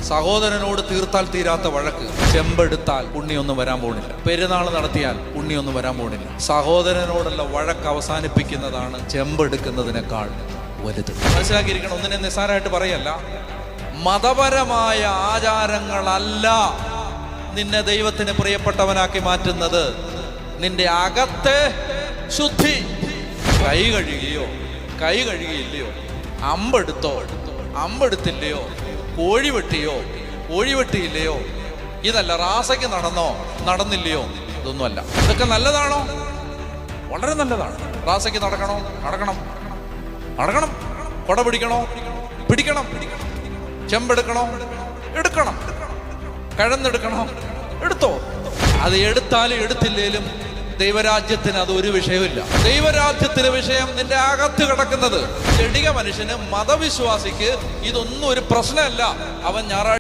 സഹോദരനോട് തീർത്താൽ തീരാത്ത വഴക്ക്. ചെമ്പെടുത്താൽ ഉണ്ണിയൊന്നും വരാൻ പോണില്ല. പെരുന്നാൾ നടത്തിയാൽ ഉണ്ണിയൊന്നും വരാൻ പോണില്ല. സഹോദരനോടുള്ള വഴക്ക് അവസാനിപ്പിക്കുന്നതാണ് ചെമ്പെടുക്കുന്നതിനേക്കാൾ വലുത്. മനസ്സിലാക്കിയിരിക്കണം. ഒന്നിനെ നിസ്സാരമായിട്ട് പറയല്ല. മതപരമായ ആചാരങ്ങളല്ല നിന്നെ ദൈവത്തിന് പ്രിയപ്പെട്ടവനാക്കി മാറ്റുന്നത്. നിന്റെ അകത്തെ ശുദ്ധി. കൈ കഴുകിയില്ലയോ, അമ്പെടുത്തില്ലയോ, കോഴി വെട്ടിയില്ലയോ, ഇതല്ല. റാസയ്ക്ക് നടന്നില്ലയോ, ഇതൊന്നുമല്ല. ഇതൊക്കെ നല്ലതാണോ? വളരെ നല്ലതാണ്. റാസയ്ക്ക് നടക്കണം. കൊട പിടിക്കണം, ചെമ്പെടുക്കണം, എടുക്കണം, കഴന്നെടുക്കണം, എടുത്തോ. അത് എടുത്താലും എടുത്തില്ലേലും ദൈവരാജ്യത്തിന് അതൊരു വിഷയമില്ല. ദൈവരാജ്യത്തിലെ വിഷയം നിന്റെ അകത്ത് കിടക്കുന്നത്. ചെടിക മനുഷ്യന്, മതവിശ്വാസിക്ക് ഇതൊന്നും ഒരു പ്രശ്നമല്ല. അവൻ ഞായറാഴ്ച